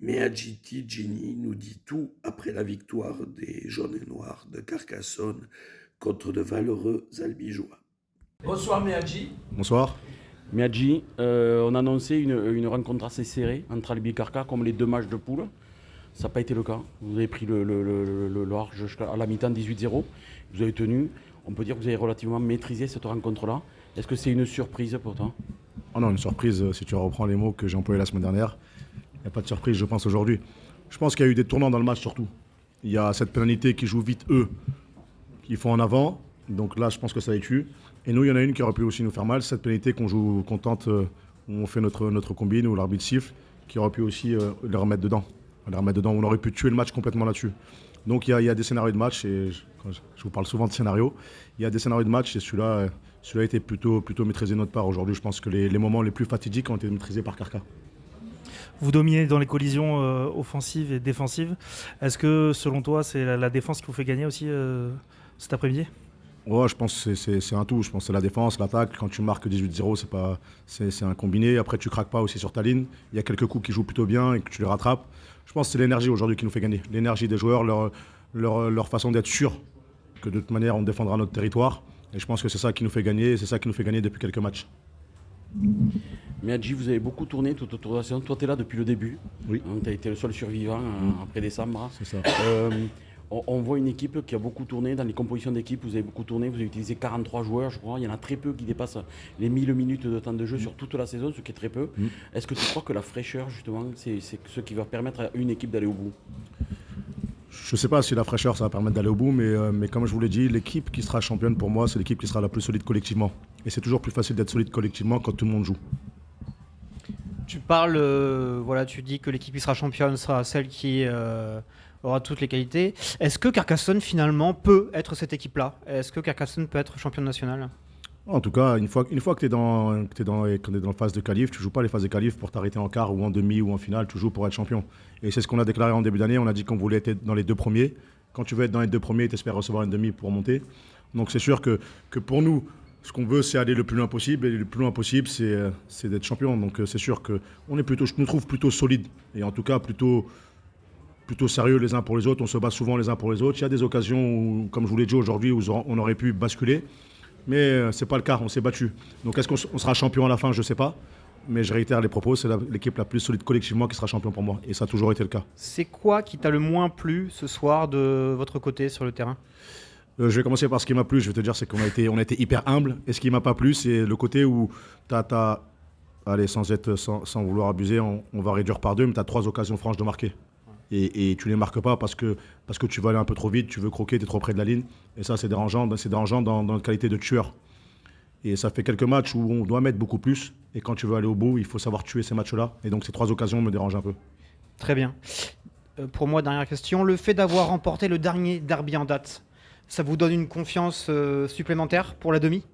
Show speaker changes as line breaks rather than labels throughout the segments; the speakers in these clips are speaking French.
Meadjiti Gini nous dit tout après la victoire des jaunes et noirs de Carcassonne contre de valeureux Albigeois. Bonsoir Meadji.
Bonsoir.
Miyagi, on a annoncé une rencontre assez serrée entre Albi et Carca, comme les deux matchs de poule. Ça n'a pas été le cas. Vous avez pris le large jusqu'à la mi-temps 18-0. Vous avez tenu. On peut dire que vous avez relativement maîtrisé cette rencontre-là. Est-ce que c'est une surprise pour toi?
Oh non, une surprise, si tu reprends les mots que j'ai employés la semaine dernière. Il n'y a pas de surprise, je pense, aujourd'hui. Je pense qu'il y a eu des tournants dans le match surtout. Il y a cette pénalité qui joue vite, eux, qui font en avant. Donc là, je pense que ça les tue. Et nous, il y en a une qui aurait pu aussi nous faire mal. Cette pénalité qu'on joue, qu'on tente, où on fait notre combine, où l'arbitre siffle, qui aurait pu aussi les remettre dedans. Les remettre dedans. On aurait pu tuer le match complètement là-dessus. Donc il y a des scénarios de match, et je vous parle souvent de scénarios. Il y a des scénarios de match, et celui-là a été plutôt maîtrisé de notre part. Aujourd'hui, je pense que les moments les plus fatidiques ont été maîtrisés par Carca.
Vous dominez dans les collisions offensives et défensives. Est-ce que, selon toi, c'est la défense qui vous fait gagner aussi cet après-midi?
Ouais, je pense que c'est un tout. Je pense que c'est la défense, l'attaque. Quand tu marques 18-0, c'est un combiné. Après, tu craques pas aussi sur ta ligne. Il y a quelques coups qui jouent plutôt bien et que tu les rattrapes. Je pense que c'est l'énergie aujourd'hui qui nous fait gagner. L'énergie des joueurs, leur façon d'être sûr que de toute manière, on défendra notre territoire. Et je pense que c'est ça qui nous fait gagner. Et c'est ça qui nous fait gagner depuis quelques matchs.
Miyagi, vous avez beaucoup tourné tout autour de la saison. Toi, tu es là depuis le début.
Oui.
Tu as été le seul survivant après décembre.
C'est ça.
On voit une équipe qui a beaucoup tourné. Dans les compositions d'équipe, vous avez beaucoup tourné. Vous avez utilisé 43 joueurs, je crois. Il y en a très peu qui dépassent les 1000 minutes de temps de jeu sur toute la saison, ce qui est très peu. Est-ce que tu crois que la fraîcheur, justement, c'est ce qui va permettre à une équipe d'aller au bout?
Je ne sais pas si la fraîcheur, ça va permettre d'aller au bout, mais comme je vous l'ai dit, l'équipe qui sera championne pour moi, c'est l'équipe qui sera la plus solide collectivement. Et c'est toujours plus facile d'être solide collectivement quand tout le monde joue.
Tu parles, voilà, tu dis que l'équipe qui sera championne sera celle qui aura toutes les qualités. Est-ce que Carcassonne finalement peut être cette équipe-là? Est-ce que Carcassonne peut être championne nationale?
En tout cas, une fois que tu es dans la phase de qualif, tu ne joues pas les phases de qualif pour t'arrêter en quart ou en demi ou en finale, tu joues pour être champion. Et c'est ce qu'on a déclaré en début d'année, on a dit qu'on voulait être dans les deux premiers. Quand tu veux être dans les deux premiers, tu espères recevoir une demi pour monter. Donc c'est sûr que pour nous, ce qu'on veut, c'est aller le plus loin possible. Et le plus loin possible, c'est d'être champion. Donc c'est sûr que je nous trouve plutôt solides. Et en tout cas, plutôt sérieux les uns pour les autres. On se bat souvent les uns pour les autres. Il y a des occasions, où, comme je vous l'ai dit aujourd'hui, où on aurait pu basculer. Mais ce n'est pas le cas, on s'est battu. Donc est-ce qu'on sera champion à la fin? Je ne sais pas. Mais je réitère les propos, c'est l'équipe la plus solide collectivement qui sera champion pour moi. Et ça a toujours été le cas.
C'est quoi qui t'a le moins plu ce soir de votre côté sur le terrain?
Je vais commencer par ce qui m'a plu. Je vais te dire, c'est qu'on a été hyper humble. Et ce qui ne m'a pas plu, c'est le côté où allez, sans vouloir abuser, on va réduire par deux, mais tu as 3 occasions franches de marquer. Et tu ne les marques pas parce que tu vas aller un peu trop vite, tu veux croquer, tu es trop près de la ligne. Et ça, c'est dérangeant dans notre qualité de tueur. Et ça fait quelques matchs où on doit mettre beaucoup plus. Et quand tu veux aller au bout, il faut savoir tuer ces matchs-là. Et donc ces 3 occasions me dérangent un peu.
Très bien. Pour moi, dernière question. Le fait d'avoir remporté le dernier derby en date, ça vous donne une confiance supplémentaire pour la demi?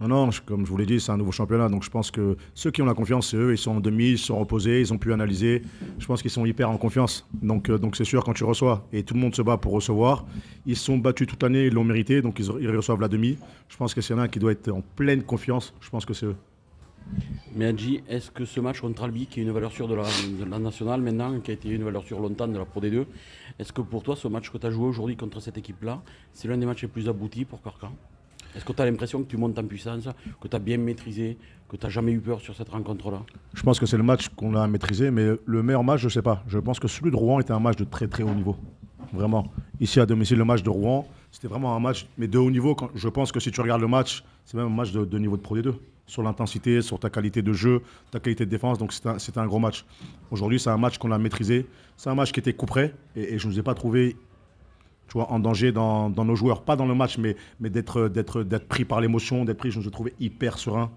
Non, comme je vous l'ai dit, c'est un nouveau championnat. Donc je pense que ceux qui ont la confiance, c'est eux. Ils sont en demi, ils se sont reposés, ils ont pu analyser. Je pense qu'ils sont hyper en confiance. Donc c'est sûr, quand tu reçois, et tout le monde se bat pour recevoir, ils se sont battus toute l'année, ils l'ont mérité, donc ils reçoivent la demi. Je pense que s'il y en a un qui doit être en pleine confiance, je pense que c'est eux.
Miyagi, est-ce que ce match contre Albi, qui est une valeur sûre de la nationale maintenant, qui a été une valeur sûre longtemps de la Pro D2, est-ce que pour toi, ce match que tu as joué aujourd'hui contre cette équipe-là, c'est l'un des matchs les plus aboutis pour Carca? Est-ce que tu as l'impression que tu montes en puissance, que tu as bien maîtrisé, que tu n'as jamais eu peur sur cette rencontre-là?
Je pense que c'est le match qu'on a maîtrisé, mais le meilleur match, je ne sais pas. Je pense que celui de Rouen était un match de très très haut niveau. Vraiment. Ici à domicile, le match de Rouen, c'était vraiment un match, mais de haut niveau. Je pense que si tu regardes le match, c'est même un match de niveau de Pro D2. Sur l'intensité, sur ta qualité de jeu, ta qualité de défense. Donc c'était un gros match. Aujourd'hui, c'est un match qu'on a maîtrisé. C'est un match qui était couperet et je ne nous ai pas trouvé, tu vois, en danger dans nos joueurs. Pas dans le match, mais d'être pris par l'émotion, d'être pris, je nous ai trouvé hyper serein.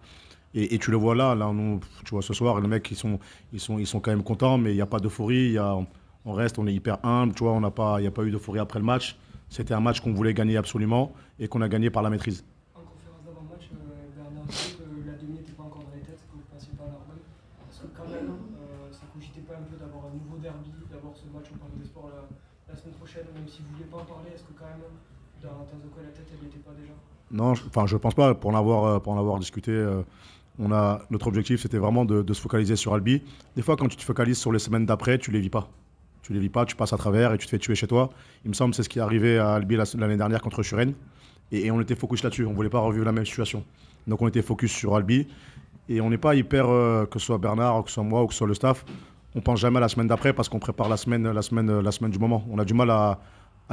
Et tu le vois là tu vois, ce soir, les mecs, ils sont quand même contents, mais il n'y a pas d'euphorie. On reste, on est hyper humble, tu vois, il n'y a pas eu d'euphorie après le match. C'était un match qu'on voulait gagner absolument et qu'on a gagné par la maîtrise.
En conférence d'avant-match, Bernard disait que la demi n'était pas encore dans les têtes, que vous passiez par l'Argonne. Est-ce que quand même, ça cogitait pas un peu d'avoir un nouveau derby, d'avoir ce match au Parc des Sports la semaine prochaine, même si vous ne vouliez pas en parler, est-ce que quand même, dans de quoi la tête, elle n'y était pas déjà?
Non, je pense pas, pour en avoir discuté Notre objectif, c'était vraiment de se focaliser sur Albi. Des fois, quand tu te focalises sur les semaines d'après, tu les vis pas. Tu les vis pas, tu passes à travers et tu te fais tuer chez toi. Il me semble que c'est ce qui est arrivé à Albi l'année dernière contre Suresnes. Et on était focus là-dessus. On ne voulait pas revivre la même situation. Donc on était focus sur Albi. Et on n'est pas hyper, que ce soit Bernard, que ce soit moi ou que ce soit le staff, on pense jamais à la semaine d'après parce qu'on prépare la semaine du moment. On a du mal à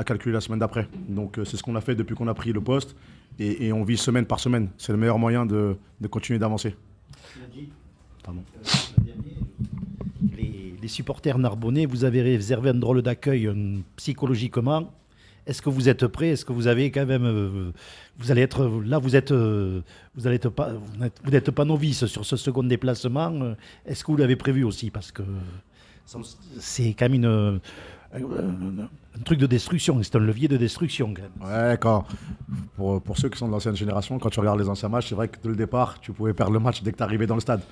calculer la semaine d'après. Donc c'est ce qu'on a fait depuis qu'on a pris le poste. Et on vit semaine par semaine. C'est le meilleur moyen de continuer d'avancer.
Pardon. Les supporters narbonnais, vous avez réservé un drôle d'accueil psychologiquement. Est-ce que vous êtes prêts? Est-ce que vous avez quand même... vous allez être... Là, vous n'êtes pas novice sur ce second déplacement. Est-ce que vous l'avez prévu aussi? Parce que c'est quand même un truc de destruction. C'est un levier de destruction quand même.
Ouais, pour ceux qui sont de l'ancienne génération, quand tu regardes les anciens matchs, c'est vrai que dès le départ, tu pouvais perdre le match dès que tu arrivais dans le stade.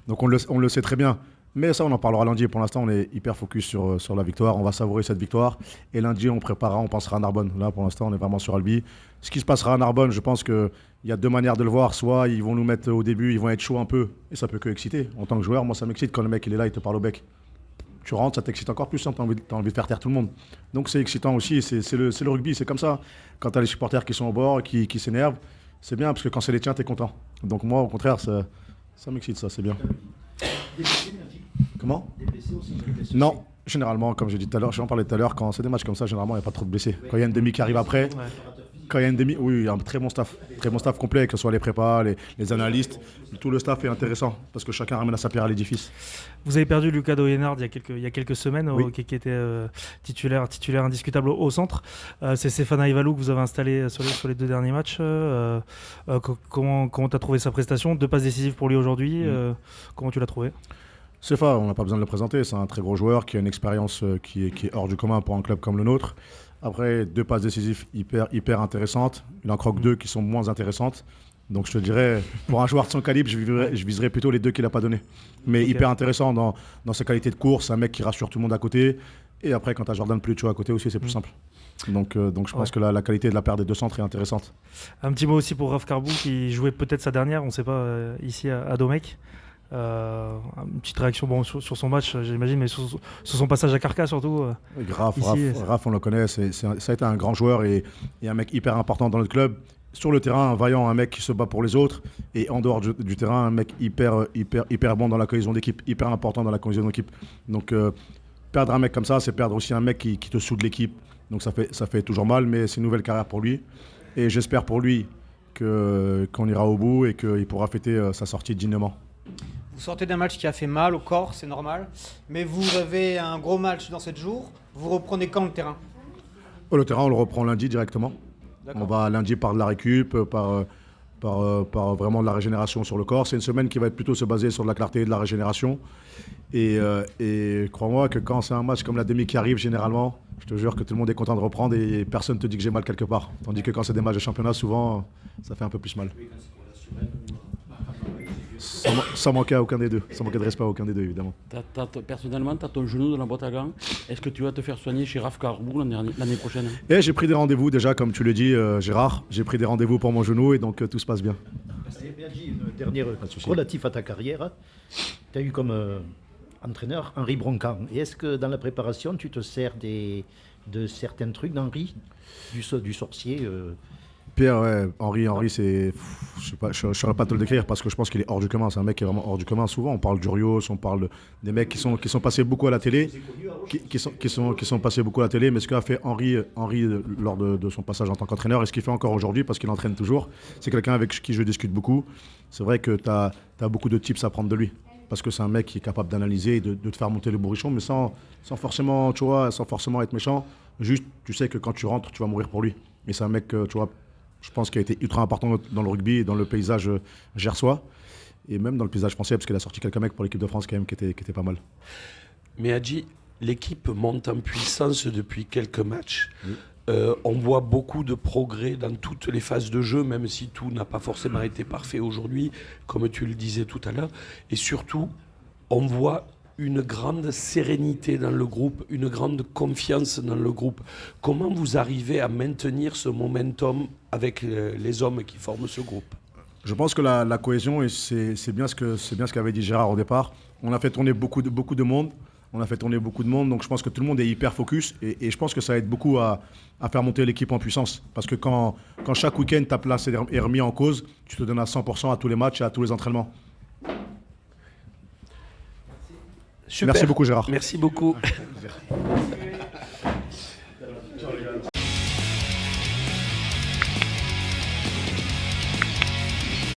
Donc on le sait très bien. Mais ça, on en parlera lundi. Pour l'instant, on est hyper focus sur la victoire. On va savourer cette victoire. Et lundi, on pensera à Narbonne. Là, pour l'instant, on est vraiment sur Albi. Ce qui se passera à Narbonne, je pense qu'il y a deux manières de le voir. Soit ils vont nous mettre au début, ils vont être chauds un peu. Et ça peut que exciter. En tant que joueur, moi, ça m'excite quand le mec il est là, il te parle au bec. Tu rentres, ça t'excite encore plus. Hein, tu as envie de faire taire tout le monde. Donc c'est excitant aussi. C'est le rugby, c'est comme ça. Quand tu as les supporters qui sont au bord, qui s'énervent, c'est bien parce que quand c'est les tiens, tu es content. Donc moi, au contraire, ça m'excite, ça, c'est bien. Comment? Des blessés aussi? Non, généralement, comme j'ai dit tout à l'heure, j'en parlais tout à l'heure, quand c'est des matchs comme ça, généralement, il n'y a pas trop de blessés. Quand il y a une demi qui arrive après, quand il y a une demi, oui, il y a un très bon staff complet, que ce soit les prépas, les analystes, tout le staff est intéressant parce que chacun ramène à sa pierre à l'édifice.
Vous avez perdu Lucas Doyenard il y a quelques semaines,
oui.
qui était titulaire indiscutable au centre. C'est Stéphane Aivalou que vous avez installé sur les 2 derniers matchs. Comment tu as trouvé sa prestation? 2 passes décisives pour lui aujourd'hui. Comment tu l'as trouvé?
Stéphane, on n'a pas besoin de le présenter, c'est un très gros joueur qui a une expérience qui est hors du commun pour un club comme le nôtre. Après, 2 passes décisives hyper intéressantes. Il en croque 2 qui sont moins intéressantes. Donc je te dirais, pour un joueur de son calibre, je viserais plutôt les 2 qu'il n'a pas donné. Mais okay. Hyper intéressant dans sa qualité de course, un mec qui rassure tout le monde à côté. Et après, quand tu as Jordan Plucho à côté aussi, c'est plus simple. Donc je pense que la qualité de la paire des 2 centres est intéressante.
Un petit mot aussi pour Raph Carbou qui jouait peut-être sa dernière, on ne sait pas, ici à Domecq. Une petite réaction sur son match, j'imagine, mais sur son passage à Carcass surtout.
Raph, on le connaît, ça a été un grand joueur et un mec hyper important dans notre club. Sur le terrain, un vaillant, un mec qui se bat pour les autres, et en dehors du terrain, un mec hyper bon dans la cohésion d'équipe, hyper important dans la cohésion d'équipe. Donc perdre un mec comme ça, c'est perdre aussi un mec qui te soude l'équipe. Donc ça fait toujours mal, mais c'est une nouvelle carrière pour lui. Et j'espère pour lui qu'on ira au bout et qu'il pourra fêter sa sortie dignement.
Vous sortez d'un match qui a fait mal au corps, c'est normal. Mais vous avez un gros match dans 7 jours. Vous reprenez quand le terrain?
Le terrain, on le reprend lundi directement.
D'accord.
On va lundi par de la récup, par vraiment de la régénération sur le corps. C'est une semaine qui va être plutôt se baser sur de la clarté et de la régénération. Et crois-moi que quand c'est un match comme la demi qui arrive, généralement, je te jure que tout le monde est content de reprendre et personne ne te dit que j'ai mal quelque part. Tandis que quand c'est des matchs de championnat, souvent, ça fait un peu plus mal. Sans manquer à aucun des deux, sans manquer de respect à aucun des deux, évidemment.
Personnellement, tu as ton genou dans la boîte à gants. Est-ce que tu vas te faire soigner chez Raph Carbou l'année prochaine?
J'ai pris des rendez-vous déjà, comme tu le dis, Gérard. J'ai pris des rendez-vous pour mon genou et donc tout se passe bien.
Une dernière relatif à ta carrière. Tu as eu comme entraîneur Henri Broncan. Et est-ce que dans la préparation, tu te sers de certains trucs d'Henri, du sorcier
Pierre, ouais, Henri, c'est. Je ne saurais pas te le décrire parce que je pense qu'il est hors du commun. C'est un mec qui est vraiment hors du commun. Souvent, on parle d'Urios, on parle des mecs qui sont passés beaucoup à la télé. Qui sont passés beaucoup à la télé. Mais ce qu'a fait Henri lors de son passage en tant qu'entraîneur et ce qu'il fait encore aujourd'hui parce qu'il entraîne toujours, c'est quelqu'un avec qui je discute beaucoup. C'est vrai que tu as beaucoup de tips à prendre de lui. Parce que c'est un mec qui est capable d'analyser et de te faire monter le bourrichon, mais sans forcément être méchant. Juste, tu sais que quand tu rentres, tu vas mourir pour lui. Et c'est un mec, tu vois, je pense qu'il a été ultra important dans le rugby et dans le paysage gersois. Et même dans le paysage français, parce qu'il a sorti quelques mecs pour l'équipe de France quand même qui était pas mal.
Mais Hadji, l'équipe monte en puissance depuis quelques matchs. Oui. On voit beaucoup de progrès dans toutes les phases de jeu, même si tout n'a pas forcément été parfait aujourd'hui, comme tu le disais tout à l'heure. Et surtout, on voit une grande sérénité dans le groupe, une grande confiance dans le groupe. Comment vous arrivez à maintenir ce momentum avec les hommes qui forment ce groupe ?
Je pense que la cohésion, et c'est bien ce qu'avait dit Gérard au départ. On a fait tourner beaucoup de monde. Donc je pense que tout le monde est hyper focus. Et je pense que ça aide beaucoup à faire monter l'équipe en puissance. Parce que quand chaque week-end, ta place est remise en cause, tu te donnes à 100% à tous les matchs et à tous les entraînements.
Super.
Merci beaucoup, Gérard.
Merci beaucoup.